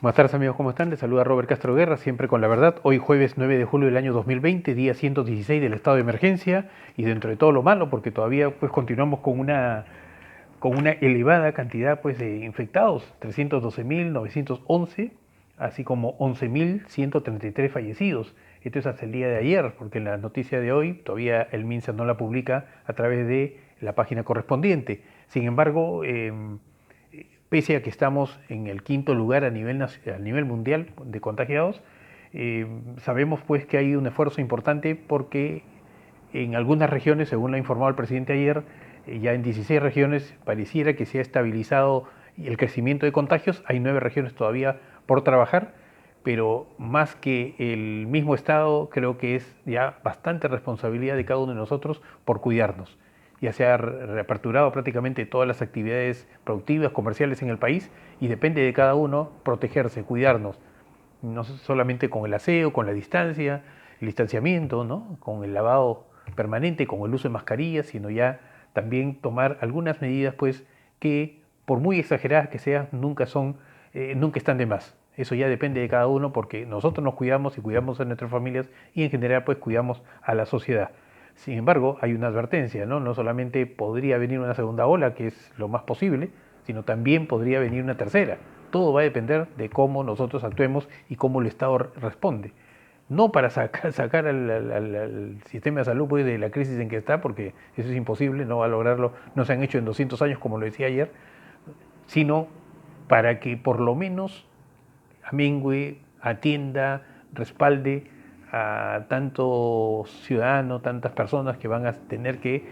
Buenas tardes amigos, ¿cómo están? Les saluda Robert Castro Guerra, siempre con la verdad. Hoy jueves 9 de julio del año 2020, día 116 del estado de emergencia y dentro de todo lo malo, porque todavía pues continuamos con una elevada cantidad pues de infectados, 312.911, así como 11.133 fallecidos. Esto es hasta el día de ayer, porque en la noticia de hoy todavía el MINSA no la publica a través de la página correspondiente. Sin embargo, pese a que estamos en el quinto lugar a nivel mundial de contagiados, sabemos pues que hay un esfuerzo importante porque en algunas regiones, según lo ha informado el presidente ayer, ya en 16 regiones pareciera que se ha estabilizado el crecimiento de contagios. Hay 9 regiones todavía por trabajar, pero más que el mismo Estado, creo que es ya bastante responsabilidad de cada uno de nosotros por cuidarnos. Ya se ha reaperturado prácticamente todas las actividades productivas, comerciales en el país y depende de cada uno protegerse, cuidarnos, no solamente con el aseo, con la distancia, el distanciamiento, ¿no? Con el lavado permanente, con el uso de mascarillas, sino ya también tomar algunas medidas pues que por muy exageradas que sean nunca están de más. Eso ya depende de cada uno porque nosotros nos cuidamos y cuidamos a nuestras familias y en general pues cuidamos a la sociedad. Sin embargo, hay una advertencia, ¿no? No solamente podría venir una segunda ola, que es lo más posible, sino también podría venir una tercera. Todo va a depender de cómo nosotros actuemos y cómo el Estado responde. No para sacar al sistema de salud pues, de la crisis en que está, porque eso es imposible, no va a lograrlo, no se han hecho en 200 años como lo decía ayer, sino para que por lo menos amengüe, atienda, respalde a tantos ciudadanos, tantas personas que van a tener que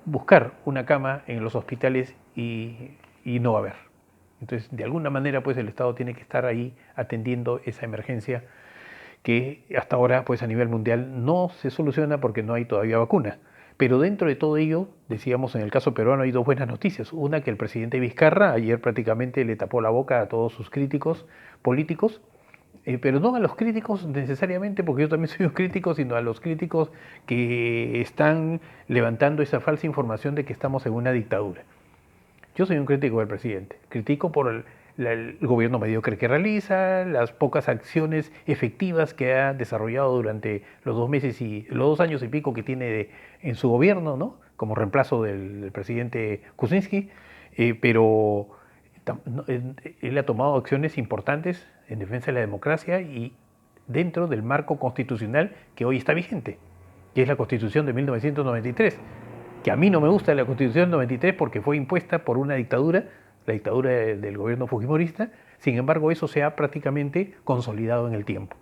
buscar una cama en los hospitales y no va a haber. Entonces, de alguna manera, pues el Estado tiene que estar ahí atendiendo esa emergencia que hasta ahora, pues a nivel mundial no se soluciona porque no hay todavía vacuna. Pero dentro de todo ello, decíamos en el caso peruano hay dos buenas noticias. Una, que el presidente Vizcarra ayer prácticamente le tapó la boca a todos sus críticos políticos, pero no a los críticos necesariamente, porque yo también soy un crítico, sino a los críticos que están levantando esa falsa información de que estamos en una dictadura. Yo soy un crítico del presidente, critico por el gobierno mediocre que realiza, las pocas acciones efectivas que ha desarrollado durante los 2 meses y los 2 años y pico que tiene en su gobierno, ¿no? Como reemplazo del presidente Kuczynski, pero él ha tomado acciones importantes en defensa de la democracia y dentro del marco constitucional que hoy está vigente, que es la Constitución de 1993, que a mí no me gusta la Constitución del 93 porque fue impuesta por una dictadura, la dictadura del gobierno fujimorista. Sin embargo, eso se ha prácticamente consolidado en el tiempo.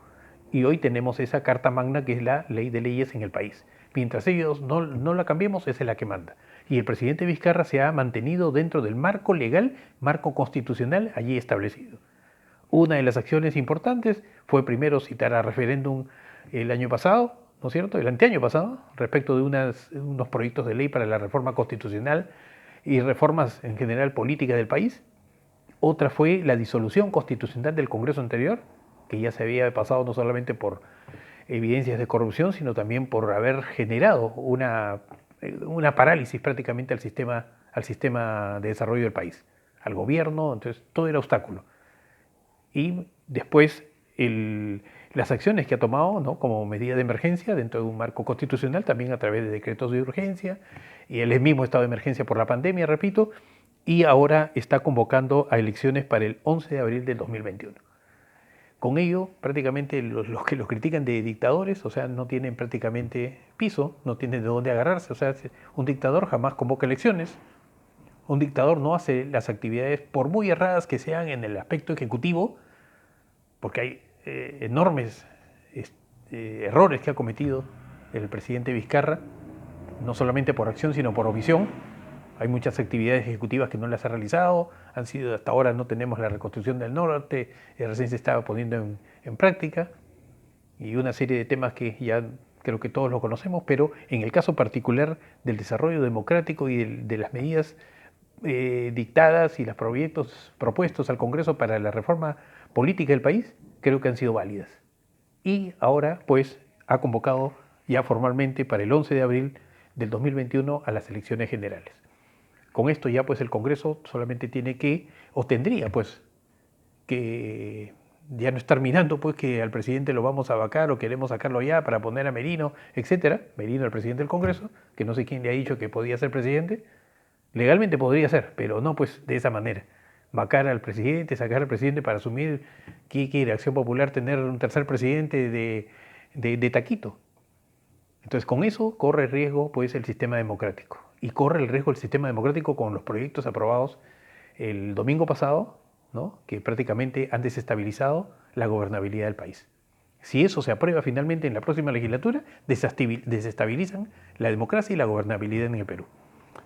Y hoy tenemos esa carta magna que es la ley de leyes en el país. Mientras ellos no la cambiemos, esa es la que manda. Y el presidente Vizcarra se ha mantenido dentro del marco legal, marco constitucional allí establecido. Una de las acciones importantes fue primero citar a referéndum el año pasado, ¿no es cierto?, el anteaño pasado, respecto de unos proyectos de ley para la reforma constitucional y reformas en general políticas del país. Otra fue la disolución constitucional del Congreso anterior, que ya se había pasado no solamente por evidencias de corrupción, sino también por haber generado una parálisis prácticamente al sistema de desarrollo del país, al gobierno. Entonces todo era obstáculo. Y después las acciones que ha tomado, ¿no?, como medida de emergencia dentro de un marco constitucional, también a través de decretos de urgencia, y el mismo estado de emergencia por la pandemia, repito, y ahora está convocando a elecciones para el 11 de abril del 2021. Con ello, prácticamente los que los critican de dictadores, o sea, no tienen prácticamente piso, no tienen de dónde agarrarse. O sea, un dictador jamás convoca elecciones, un dictador no hace las actividades, por muy erradas que sean en el aspecto ejecutivo, porque hay enormes errores que ha cometido el presidente Vizcarra, no solamente por acción, sino por omisión. Hay muchas actividades ejecutivas que no las ha realizado, hasta ahora no tenemos la reconstrucción del norte, recién se estaba poniendo en práctica, y una serie de temas que ya creo que todos lo conocemos, pero en el caso particular del desarrollo democrático y de las medidas dictadas y los proyectos propuestos al Congreso para la reforma política del país, creo que han sido válidas. Y ahora, pues, ha convocado ya formalmente para el 11 de abril del 2021 a las elecciones generales. Con esto ya, pues, el Congreso solamente tiene que, o tendría, pues, que ya no estar mirando pues que al presidente lo vamos a vacar o queremos sacarlo ya para poner a Merino, etcétera. Merino, el presidente del Congreso, que no sé quién le ha dicho que podía ser presidente. Legalmente podría ser, pero no pues de esa manera. Vacar al presidente, sacar al presidente para asumir que quiere Acción Popular tener un tercer presidente de taquito. Entonces con eso corre riesgo pues el sistema democrático. Y corre el riesgo el sistema democrático con los proyectos aprobados el domingo pasado, ¿no? Que prácticamente han desestabilizado la gobernabilidad del país. Si eso se aprueba finalmente en la próxima legislatura, desestabilizan la democracia y la gobernabilidad en el Perú.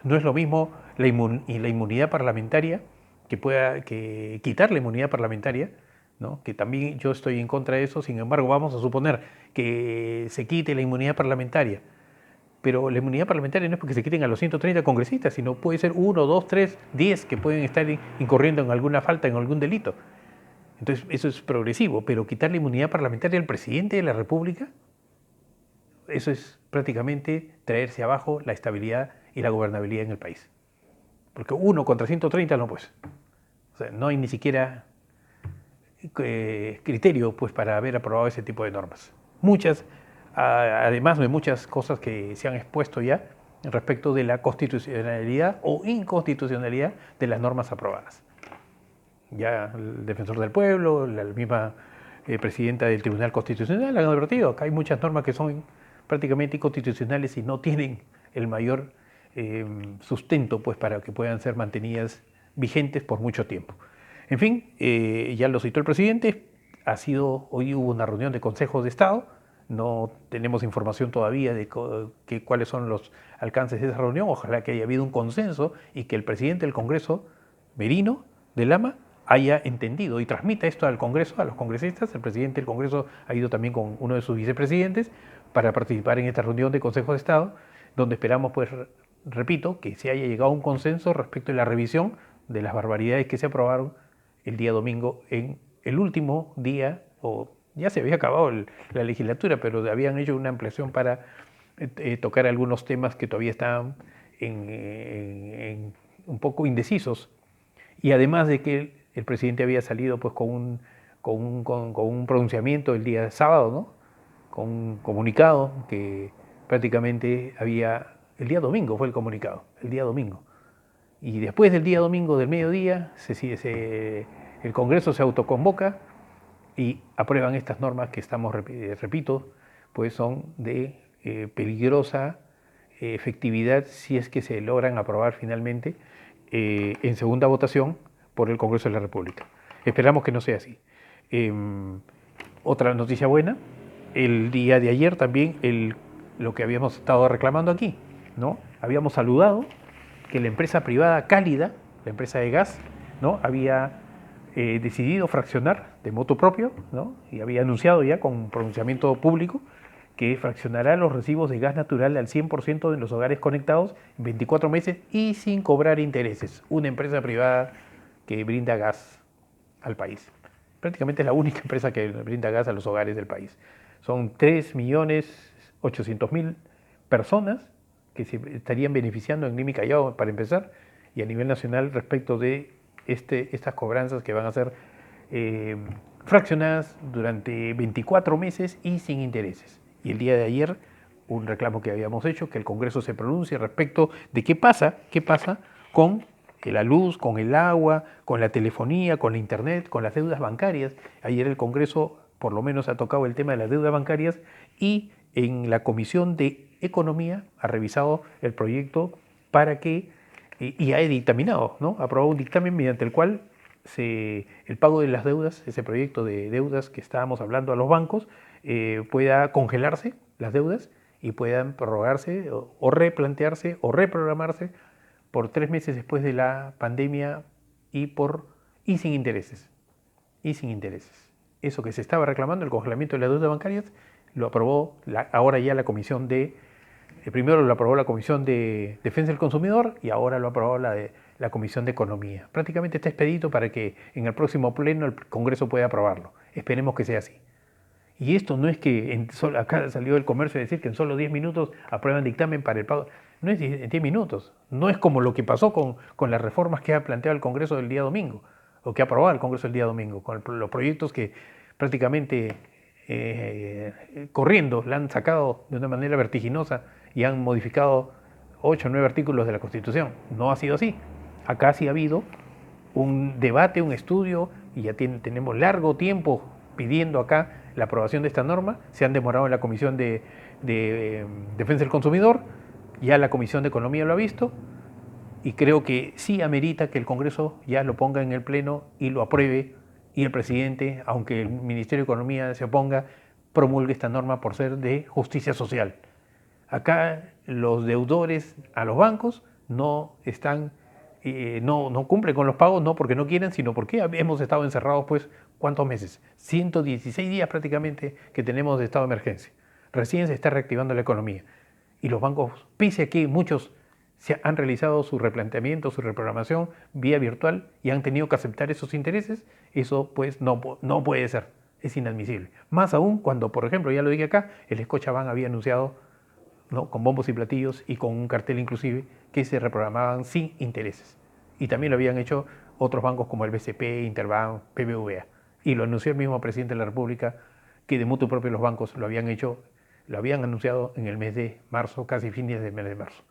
No es lo mismo la inmunidad parlamentaria, que quitar la inmunidad parlamentaria, ¿no? Que también yo estoy en contra de eso. Sin embargo, vamos a suponer que se quite la inmunidad parlamentaria. Pero la inmunidad parlamentaria no es porque se quiten a los 130 congresistas, sino puede ser 1, 2, 3, 10 que pueden estar incurriendo en alguna falta, en algún delito. Entonces, eso es progresivo, pero quitar la inmunidad parlamentaria al presidente de la República, eso es prácticamente traerse abajo la estabilidad y la gobernabilidad en el país. Porque 1 contra 130 no, pues. O sea, no hay ni siquiera criterio pues, para haber aprobado ese tipo de normas. Además de muchas cosas que se han expuesto ya respecto de la constitucionalidad o inconstitucionalidad de las normas aprobadas. Ya el defensor del pueblo, la misma presidenta del Tribunal Constitucional han advertido que hay muchas normas que son prácticamente inconstitucionales y no tienen el mayor sustento pues, para que puedan ser mantenidas vigentes por mucho tiempo. En fin, ya lo citó el presidente, hoy hubo una reunión de Consejo de Estado, no tenemos información todavía de cuáles son los alcances de esa reunión, ojalá que haya habido un consenso y que el presidente del Congreso, Merino de Lama, haya entendido y transmita esto al Congreso, a los congresistas. El presidente del Congreso ha ido también con uno de sus vicepresidentes para participar en esta reunión de Consejo de Estado, donde esperamos, pues, repito, que se haya llegado a un consenso respecto de la revisión de las barbaridades que se aprobaron el día domingo en el último día, o ya se había acabado la legislatura, pero habían hecho una ampliación para tocar algunos temas que todavía estaban un poco indecisos. Y además de que el presidente había salido pues, con un pronunciamiento el día sábado, ¿no? Con un comunicado que prácticamente el día domingo fue el comunicado, el día domingo. Y después del día domingo del mediodía, el Congreso se autoconvoca y aprueban estas normas que estamos, repito, pues son de peligrosa efectividad si es que se logran aprobar finalmente en segunda votación por el Congreso de la República. Esperamos que no sea así. Otra noticia buena, el día de ayer también lo que habíamos estado reclamando aquí, ¿no? Habíamos saludado que la empresa privada Cálida, la empresa de gas, ¿no? Había decidido fraccionar de motu propio, ¿no? Y había anunciado ya con pronunciamiento público que fraccionará los recibos de gas natural al 100% de los hogares conectados en 24 meses y sin cobrar intereses. Una empresa privada que brinda gas al país. Prácticamente es la única empresa que brinda gas a los hogares del país. Son 3.800.000 personas que se estarían beneficiando en Lima y Callao, para empezar, y a nivel nacional respecto de estas cobranzas que van a ser fraccionadas durante 24 meses y sin intereses. Y el día de ayer, un reclamo que habíamos hecho, que el Congreso se pronuncie respecto de qué pasa con la luz, con el agua, con la telefonía, con la internet, con las deudas bancarias. Ayer el Congreso por lo menos ha tocado el tema de las deudas bancarias y en la Comisión de Economía ha revisado el proyecto para que, y ha dictaminado, ¿no? Ha aprobado un dictamen mediante el cual el pago de las deudas, ese proyecto de deudas que estábamos hablando a los bancos, pueda congelarse las deudas y puedan prorrogarse o replantearse o reprogramarse por 3 meses después de la pandemia y sin intereses. Y sin intereses. Eso que se estaba reclamando, el congelamiento de las deudas bancarias, lo aprobó ahora ya la Comisión primero lo aprobó la Comisión de Defensa del Consumidor y ahora lo aprobó la Comisión de Economía. Prácticamente está expedito para que en el próximo pleno el Congreso pueda aprobarlo. Esperemos que sea así. Y esto no es que acá salió el comercio a decir que en solo 10 minutos aprueban dictamen para el pago. No es en 10 minutos. No es como lo que pasó con las reformas que ha planteado el Congreso del día domingo. o que ha aprobado el Congreso el día domingo, con los proyectos que prácticamente corriendo la han sacado de una manera vertiginosa y han modificado 8 o 9 artículos de la Constitución. No ha sido así. Acá sí ha habido un debate, un estudio, y ya tenemos largo tiempo pidiendo acá la aprobación de esta norma. Se han demorado en la Comisión de Defensa del Consumidor, ya la Comisión de Economía lo ha visto, y creo que sí amerita que el Congreso ya lo ponga en el Pleno y lo apruebe, y el presidente, aunque el Ministerio de Economía se oponga, promulgue esta norma por ser de justicia social. Acá los deudores a los bancos no están, no cumplen con los pagos, no porque no quieren, sino porque hemos estado encerrados, pues, ¿cuántos meses? 116 días prácticamente que tenemos de estado de emergencia. Recién se está reactivando la economía. Y los bancos, pese a que muchos han realizado su replanteamiento, su reprogramación vía virtual y han tenido que aceptar esos intereses, eso pues no puede ser, es inadmisible. Más aún cuando, por ejemplo, ya lo dije acá, el Scotiabank había anunciado, ¿no?, con bombos y platillos y con un cartel inclusive, que se reprogramaban sin intereses. Y también lo habían hecho otros bancos como el BCP, Interbank, BBVA. Y lo anunció el mismo presidente de la República, que de mutuo propio los bancos lo habían hecho, lo habían anunciado en el mes de marzo, casi fines del mes de marzo.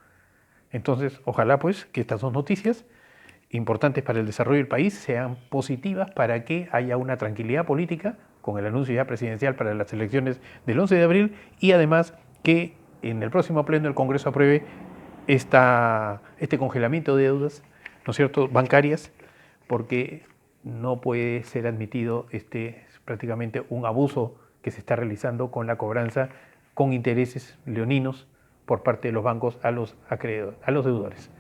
Entonces, ojalá pues que estas dos noticias importantes para el desarrollo del país sean positivas para que haya una tranquilidad política con el anuncio ya presidencial para las elecciones del 11 de abril y además que en el próximo pleno el Congreso apruebe este congelamiento de deudas, ¿no es cierto?, bancarias, porque no puede ser admitido prácticamente un abuso que se está realizando con la cobranza con intereses leoninos por parte de los bancos a los deudores.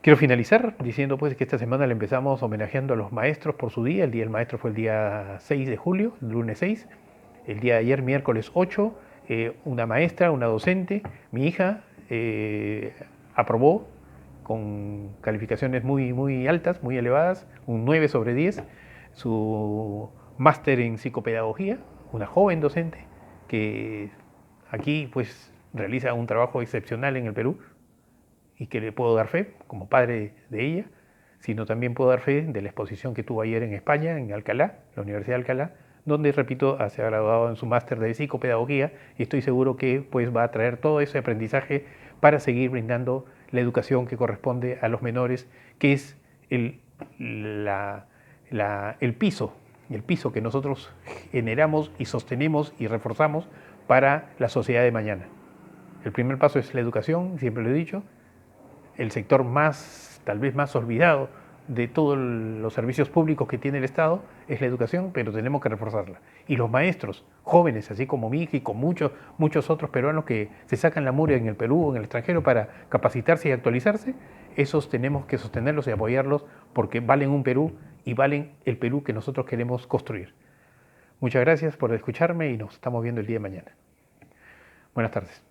Quiero finalizar diciendo pues que esta semana le empezamos homenajeando a los maestros por su día. El Día del Maestro fue el día 6 de julio, el lunes 6. El día de ayer, miércoles 8, una maestra, una docente, mi hija, aprobó con calificaciones muy altas, muy elevadas, un 9 sobre 10, su máster en psicopedagogía, una joven docente que aquí pues realiza un trabajo excepcional en el Perú y que le puedo dar fe como padre de ella, sino también puedo dar fe de la exposición que tuvo ayer en España, en Alcalá, la Universidad de Alcalá, donde, repito, se ha graduado en su máster de psicopedagogía y estoy seguro que pues, va a traer todo ese aprendizaje para seguir brindando la educación que corresponde a los menores, que es el piso que nosotros generamos y sostenemos y reforzamos para la sociedad de mañana. El primer paso es la educación, siempre lo he dicho, el sector tal vez más olvidado de todos los servicios públicos que tiene el Estado es la educación, pero tenemos que reforzarla. Y los maestros jóvenes, así como mi hija y con muchos otros peruanos que se sacan la mugre en el Perú o en el extranjero para capacitarse y actualizarse, esos tenemos que sostenerlos y apoyarlos porque valen un Perú y valen el Perú que nosotros queremos construir. Muchas gracias por escucharme y nos estamos viendo el día de mañana. Buenas tardes.